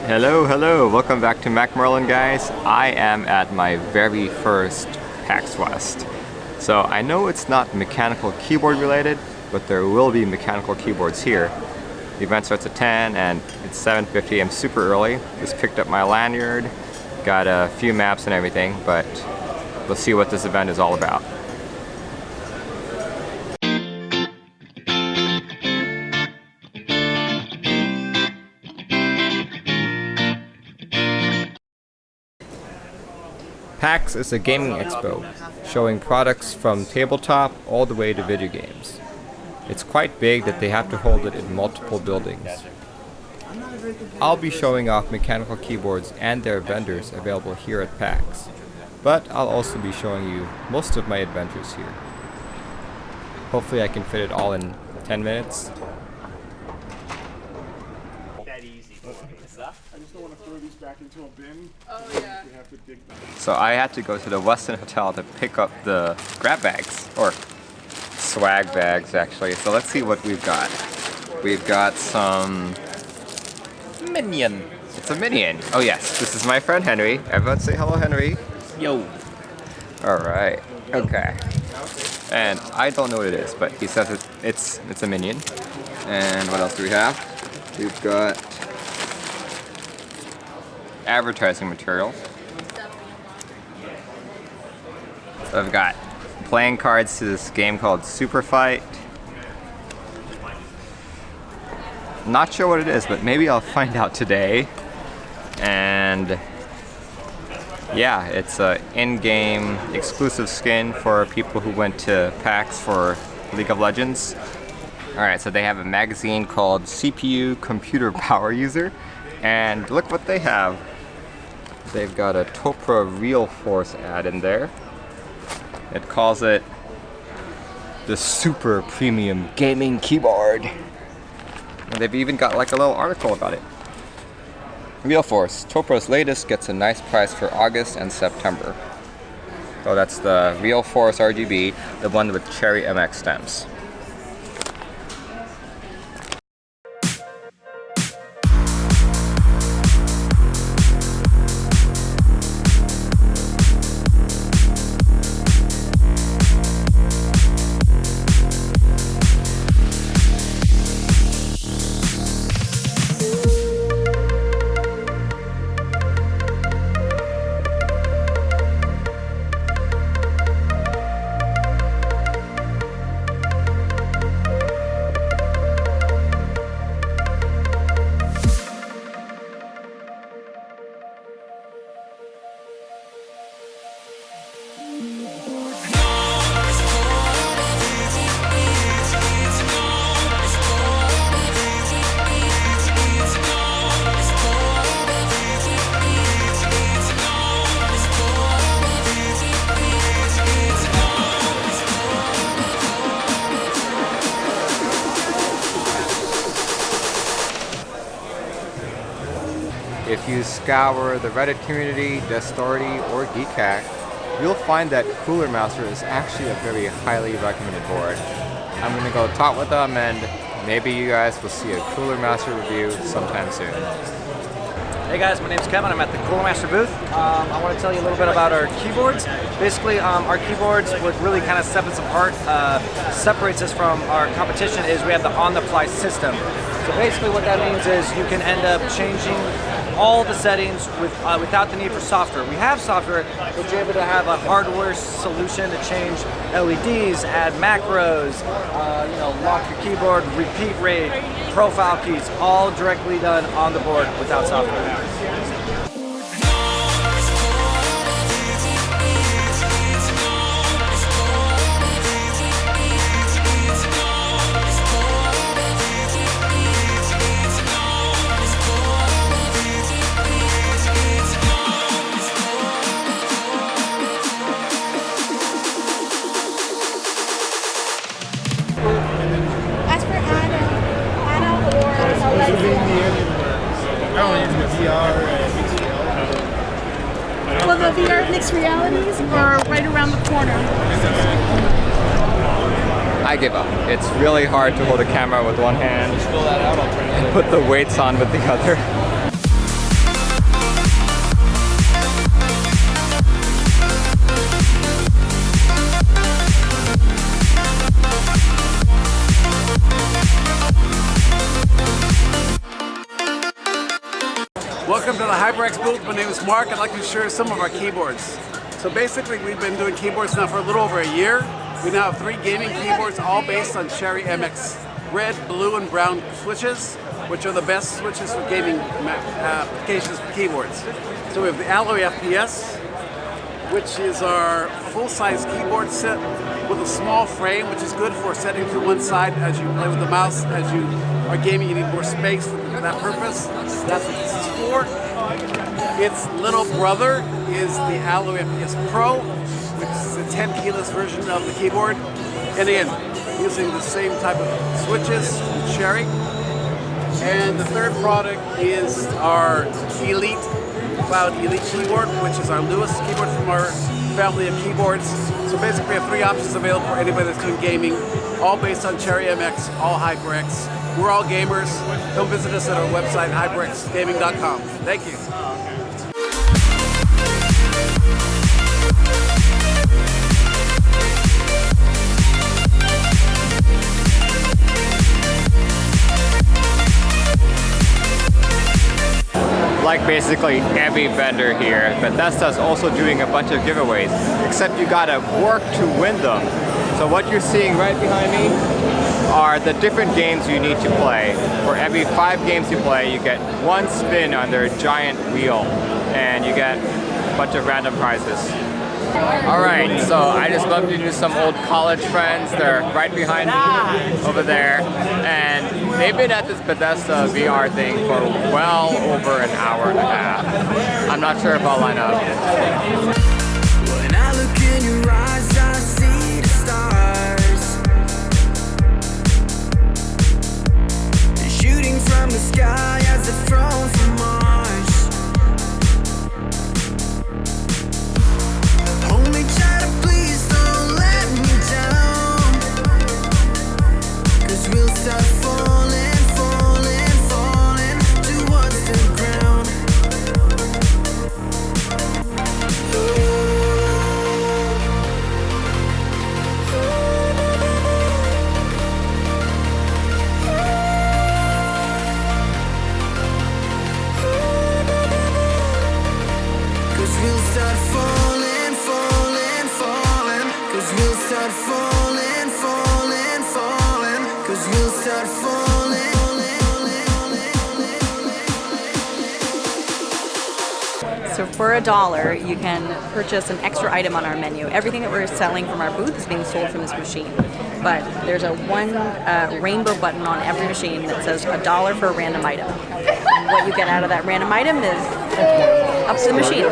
Hello, welcome back to Mac Merlin, guys. I am at my very first PAX West. So I know it's not mechanical keyboard related, but there will be mechanical keyboards here. The event starts at 10 and it's 7:50. I'm super early. Just picked up my lanyard, got a few maps and everything, but let's see what this event is all about. PAX is a gaming expo, showing products from tabletop all the way to video games. It's quite big that they have to hold it in multiple buildings. I'll be showing off mechanical keyboards and their vendors available here at PAX, but I'll also be showing you most of my adventures here. Hopefully I can fit it all in 10 minutes. I just don't want to throw these back into a bin. Oh yeah. We have to dig them. So I had to go to the Westin Hotel to pick up the grab bags, or swag bags actually. So let's see what we've got. We've got some Minion. It's a Minion. Oh yes, this is my friend Henry. Everyone say hello, Henry. Yo. Alright, okay. And I don't know what it is, but he says it's a Minion. And what else do we have? We've got advertising material. So I've got playing cards to this game called Super Fight. Not sure what it is, but maybe I'll find out today. And yeah, it's an in-game exclusive skin for people who went to PAX for League of Legends. Alright, so they have a magazine called CPU Computer Power User. And look what they have. They've got a Topra Real Force ad in there. It calls it the super premium gaming keyboard. And they've even got like a little article about it. Real Force, Topra's latest, gets a nice price for August and September. So that's the Real Force RGB, the one with Cherry MX stems. If you scour the Reddit community, Destority, or Geekhack, you'll find that Cooler Master is actually a very highly recommended board. I'm going to go talk with them, and maybe you guys will see a Cooler Master review sometime soon. Hey guys, my name's Kevin. I'm at the Cooler Master booth. I want to tell you a little bit about our keyboards. Basically, our keyboards, what really kind of sets us apart, separates us from our competition, is we have the on-the-fly system. So basically what that means is you can end up changing all the settings without the need for software. We have software, but you're able to have a hardware solution to change LEDs, add macros, lock your keyboard, repeat rate, profile keys, all directly done on the board without software. As for Anna or Alexia, well, the VR mixed realities are right around the corner. I give up. It's really hard to hold a camera with one hand and put the weights on with the other. Welcome to the HyperX booth. My name is Mark. I'd like to share some of our keyboards. So basically, we've been doing keyboards now for a little over a year. We now have 3 gaming keyboards, all based on Cherry MX red, blue, and brown switches, which are the best switches for gaming applications for keyboards. So we have the Alloy FPS, which is our full-size keyboard set with a small frame, which is good for setting to one side as you play with the mouse. As you are gaming, you need more space for that purpose. That's what this is for. Its little brother is the Alloy FPS Pro, which is a 10 keyless version of the keyboard. And again, using the same type of switches from Cherry. And the third product is our Elite Cloud Elite keyboard, which is our newest keyboard from our family of keyboards. So basically we have 3 options available for anybody that's doing gaming, all based on Cherry MX, all HyperX. We're all gamers. Come visit us at our website, hyperxgaming.com. Thank you. Like basically every vendor here, Bethesda's also doing a bunch of giveaways, except you gotta work to win them. So what you're seeing right behind me are the different games you need to play. For every 5 games you play, you get 1 spin on their giant wheel, and you get a bunch of random prizes. Alright, so I just bumped into some old college friends. They're right behind me over there, and they've been at this Bethesda VR thing for well over an hour and a half. I'm not sure if I'll line up. When I look in your eyes, I see the stars shooting from the sky as if thrown from Mars. Hold me tight, please don't let me down, 'cause we'll start falling, falling, falling towards the ground. We'll start falling, falling, falling. 'Cause we'll start falling, falling, falling. 'Cause we'll start falling. So for $1, you can purchase an extra item on our menu. Everything that we're selling from our booth is being sold from this machine. But there's a rainbow button on every machine that says $1 for a random item. And what you get out of that random item is up to the machine.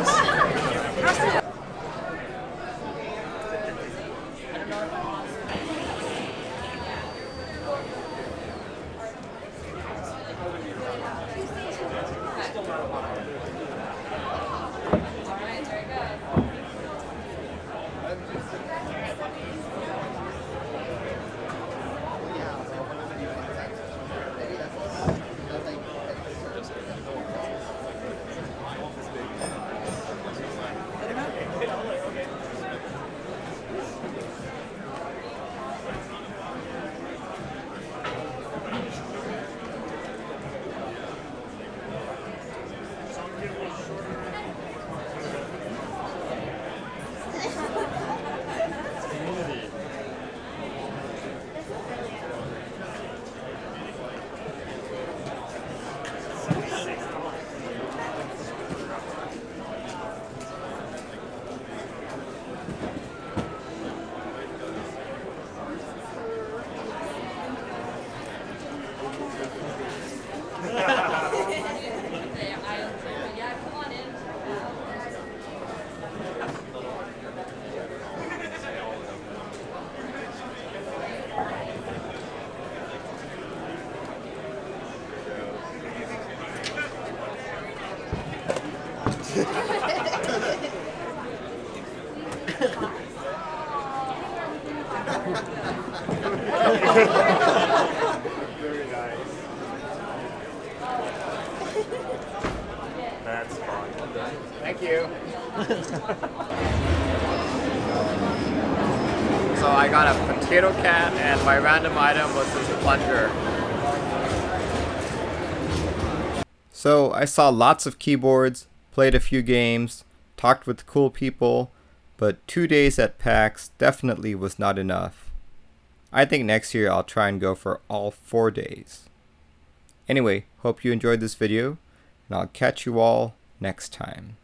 Very nice. That's fun. Thank you. So I got a potato can, and my random item was this plunger. So I saw lots of keyboards, played a few games, talked with cool people, but 2 days at PAX definitely was not enough. I think next year I'll try and go for all 4 days. Anyway, hope you enjoyed this video, and I'll catch you all next time.